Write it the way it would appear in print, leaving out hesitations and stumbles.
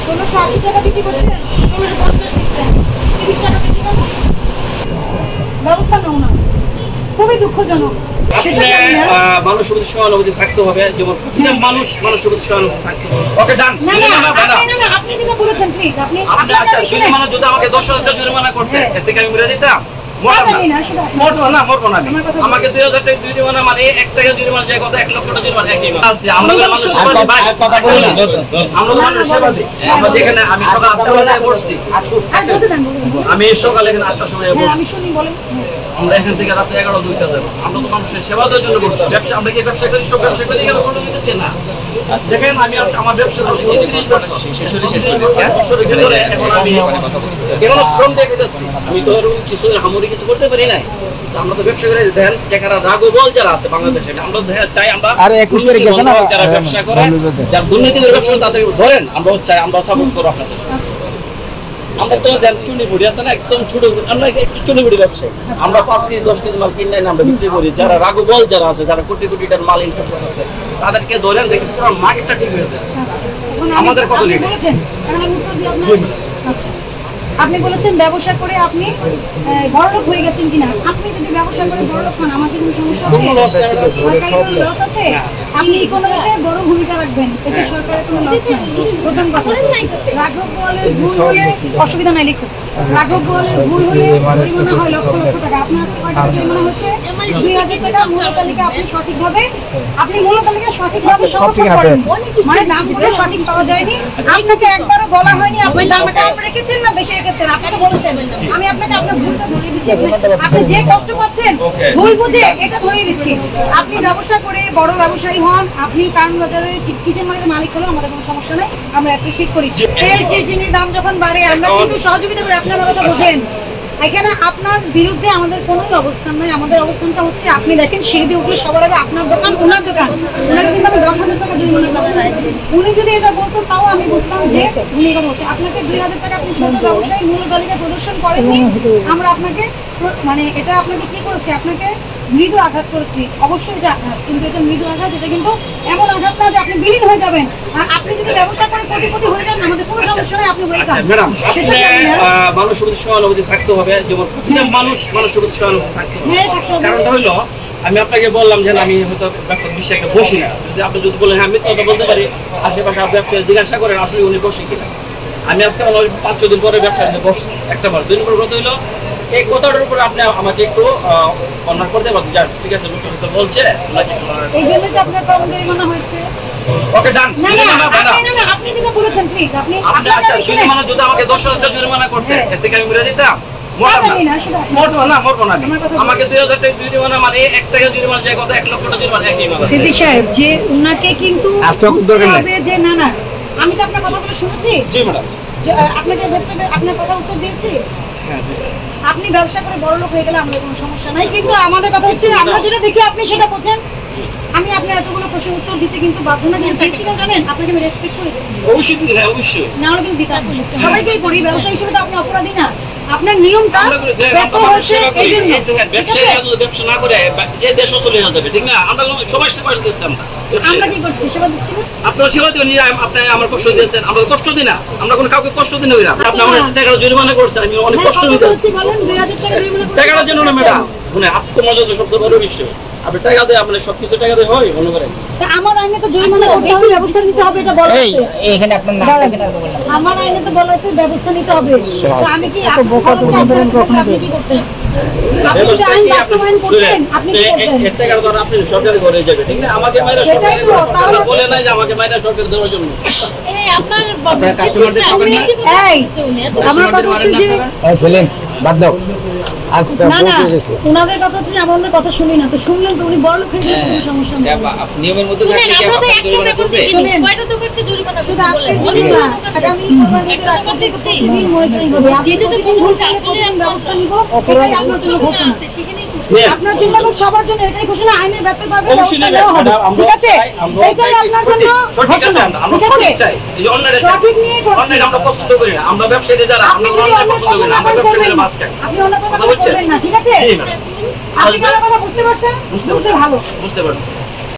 1680 টাকা বিক্রি করছেন, 1650 লিখছেন, 30 টাকা বেশি কেন? ব্যবস্থা নাও না, খুবই দুঃখজনক। মানুষ সহানুভূতি থাকতে হবে, যেমন মানুষের প্রতি সহানুভূতি থাকতে হবে। ওকে ডান। আপনি যেটা বলেছেন প্লিজ, আপনি জরিমানা যদি আমাকে 10,000 টাকা জরিমানা করতে, এর থেকে আমি মরে যেতাম? মরবো না। আমাকে 2,000 টাকা জরিমানা মানে 1 টাকা জরিমানা যে কথা 1 লক্ষ টাকা জরিমানা একই আছে। আমরা মানুষ সেবা দিই। আমরা যেখানে আমি সকাল 8টা বাজে বসছি, আমি সকালে এখানে 8টার সময় বসছি, আমি শুনি বলেন। আমরা এখান থেকে রাতে 11-2টা যাবো। আমরা তো মানুষের সেবা দেওয়ার জন্য করছি। ব্যবসা আমরা কি ব্যবসা করি? সব ব্যবসা করি কেন কোনো দিতেছি না? দেখেন আমি আমার ব্যবসা করছি 30 বছর। এখন আমি এখনো শ্রম দিয়ে খেতেছি। আমি তো কিছু হামুরি কিছু করতে পারি নাই। আমরা তো ব্যবসা করে দেন যারা রাগবল যারা আছে বাংলাদেশে, আমরা চাই আমরা যারা ব্যবসা করে, যারা দুর্নীতি করে ব্যবসা করে তাদের ধরেন, আমরাও চাই, আমরা সাপোর্ট করবো আপনাদের। আমরা তো চুনি বুড়ি আছে না, একদম ছোট, আমরা একটু চুনি বুড়ি ব্যবসা, আমরা 5 কেজি 10 কেজি মাল কিনে আমরা বিক্রি করি। যারা রাগবল যারা আছে, যারা কোটি কোটি টাকার মাল ইনকাম করতেছে, তাদেরকে ধরেন দেখি পুরো মার্কেটটা ঠিক হয়ে যায়। আমাদের কত লিড? আপনি বলেছেন ব্যবসা করে আপনি বড়লোক হয়ে গেছেন কিনা। আপনি যদি ব্যবসা করে বড়লোক হন, আমার কি কোনো সমস্যা হবে? সরকারের কোনো লস আছে? আপনি ইকোনমিতে বড় ভূমিকা রাখবেন, এতে সরকারের কোনো লস নেই। প্রথম কথা, রাঘব বোয়ালের ভুল হলে অসুবিধা নাই, লিখুন। রাঘব বোয়ালের ভুল হলে জরিমানা হয় লক্ষ লক্ষ টাকা। আপনার আজকে কয় টাকা জরিমানা হচ্ছে? 2000 টাকা। মূল তালিকা আপনি সঠিকভাবে সংরক্ষণ করেন, মানে দাম বলে সঠিক পাওয়া যায়নি। আপনাকে একবারও বলা হয়নি আপনি দামটা কম রেখেছেন না বেশি রেখেছেন, আপনি তো বলেছেন। আমি আপনাকে আপনার ভুলটা ধরিয়ে দিচ্ছি, আপনি যে কষ্ট পাচ্ছেন ভুল বুঝে এটা ধরিয়ে দিচ্ছি। আপনি ব্যবসা করে বড় ব্যবসায়ী হন, আপনি কারণ বাজারের কিচেন মার্কেটের মালিক হলেও আমাদের কোনো সমস্যা নেই, আমরা অ্যাপ্রিশিয়েট করি। তেল চিনির দাম যখন বাড়ে আমরা কিন্তু সহযোগিতা করি, আপনি আমার কথা বোঝেন। এখানে আপনার বিরুদ্ধে আমাদের কোনো অবস্থান নাই। আমাদের অবস্থানটা হচ্ছে, আপনি দেখেন সিঁড়ি দিয়ে উঠলে সবার আগে আপনার দোকান, ওনার দোকান, ওনাকে কিন্তু আমি 10,000 টাকা জরিমানা করতে চাই। উনি যদি এটা বলতেন তাও আমি বুঝতাম যে উনি এটা বলছে। আপনাকে 2,000 টাকা আপনি ছোট ব্যবসায়ী মূল্য তালিকা প্রদর্শন করেননি, আমরা আপনাকে মানে এটা আপনাকে কি করেছি, আপনাকে মৃদু আঘাত করেছি। অবশ্যই এটা আঘাত, কিন্তু এটা মৃদু আঘাত, এটা কিন্তু এমন আঘাত না যে আপনি বিলীন হয়ে যাবেন। আর আপনি যদি ব্যবসা করে কোটিপতি হয়ে যান, আমাদের কোনো সমস্যা নেই, আপনি ওয়েলকাম। ম্যাডাম, মানুষের প্রতি সহানুভূতি থাকতে হবে, যেমন মানুষের প্রতি সহানুভূতি থাকতে হবে। কারণটা হলো, আমি আপনাকে বললাম যে আমি হয়তো ব্যবসা বিষয়ে বসি না। আপনি যদি বলেন হ্যাঁ আমি কথা বলতে পারি, আশেপাশে ব্যবসা জিজ্ঞাসা করেন আসলে উনি বসে কিনা। আমি আজকে 5-6 দিন পরে ব্যবসা বসছি, একটা বার 2 নম্বর কথা হলো এই কথাটার উপরে আপনি আমাকে একটু অনার করতে পারতেন। যাক ঠিক আছে, বলছে এই জন্য তো আপনার কম জরিমানা হয়েছে। ওকে ডান। আপনি যেটা বলেছেন প্লিজ, আপনি জরিমানা যদি আমাকে 10,000 টাকা জরিমানা করতে, এর থেকে আমি মরে যেতাম? মরবো না। আমাকে 2,000 টাকা জরিমানা মানে 1 টাকা জরিমানা যে কথা 1 লক্ষ টাকা জরিমানা একই আছে। সিদ্দিক সাহেব, যে উনাকে কিন্তু হবে যে না আমি তো আপনার কথাগুলো শুনেছি। জি ম্যাডাম, আপনাকে আপনার কথা উত্তর দিয়েছি। আপনি ব্যবসা করে বড় লোক হয়ে গেলে আমাদের কোনো সমস্যা নাই, কিন্তু আমাদের কথা হচ্ছে আমরা যেটা দেখি আপনি সেটা বোঝেন। আমি আপনার এতগুলো প্রশ্নের উত্তর দিতে কিন্তু বাধ্য না, কিন্তু দিচ্ছি না জানেন, আপনাকে আমি রেসপেক্ট করি। অবশ্যই না হলে কিন্তু দিতে হবে, সবাইকেই করি, ব্যবসা হিসেবে তো আপনি অপরাধী না। আপনার নিয়মটা ব্যবসা না করে এই দেশও চলে যাবে, ঠিক না? আমরা সবাই সেবা দিচ্ছি, আমরা কি করছি? সেবা দিচ্ছি না। আপনারা সেবা দিন, আপনি আমার কষ্ট দিয়েছেন, আমরা কষ্ট দিই না, আমরা কোনো কাউকে কষ্ট দিই না। আপনি আমার টাকা জরিমানা করছেন, আমি অনেক কষ্ট দিতেছি। টাকাটা যেন না ম্যাডাম, মানে আত্মমর্যাদা সবচেয়ে বড় বিষয়। আপনি টাকা দিয়ে আপনি সবকিছু টাকা দিয়ে হয় মনে করেন। আমার আইনে তো জরিমানা করতে হবে, ব্যবস্থা নিতে হবে, এটা বলা আছে। এখানে আপনার নাম লেখা আছে, আমার আইনে তো বলা আছে ব্যবস্থা নিতে হবে। তো আমি কি আপনি কি করতে? আপনি যে আইন বাস্তবায়ন করতেন, আপনি কি করতেন? এর টাকা তো আপনি সরকারি ঘরে যাবে, ঠিক না? আমাকে মাইরা সরকারি ঘরে বলে নাই যে আমাকে মাইরা সরকারি দেওয়ার জন্য। এই আপনার কাস্টমারদের সঙ্গে এই আমার কথা হচ্ছে যে ছিলেন বাদ দাও। আর উনাদের কথা হচ্ছে আমরা ওনাদের কথা শুনি না, তো শুনলেন তো উনি বড় লোক হয়ে গেলে কোনো সমস্যা নেই। নিয়মের মধ্যে থাকলে কি আপনি জরিমানা করবে? শুনেন, কয়টা দোকানকে জরিমানা করতে শুধু আজকে জরিমানা, আগামী কোরবানিতে রাখতে প্রতিদিন মনিটরিং হবে। যেটা তো দিন ভুল করলে প্রতিদিন ব্যবস্থা নিব, এটাই আপনার জন্য ঘোষণা। আপনার জন্য এবং সবার জন্য এটাই ঘোষণা, আইনের ব্যাপারে ব্যবস্থা নেওয়া হবে, ঠিক আছে? এটাই আপনার জন্য ঘোষণা, ঠিক আছে? সঠিক নিয়ে অন্যায় আমরা পছন্দ করি না, আমরা ব্যবসায়ী যারা আমরা অন্যায় পছন্দ করি না, আমরা ব্যবসায়ীদের বাদ চাই। আপনি অন্য কথা বলবেন না, ঠিক আছে? আপনি কি আমার কথা বুঝতে পারছেন? বুঝতে ভালো, বুঝতে পারছি।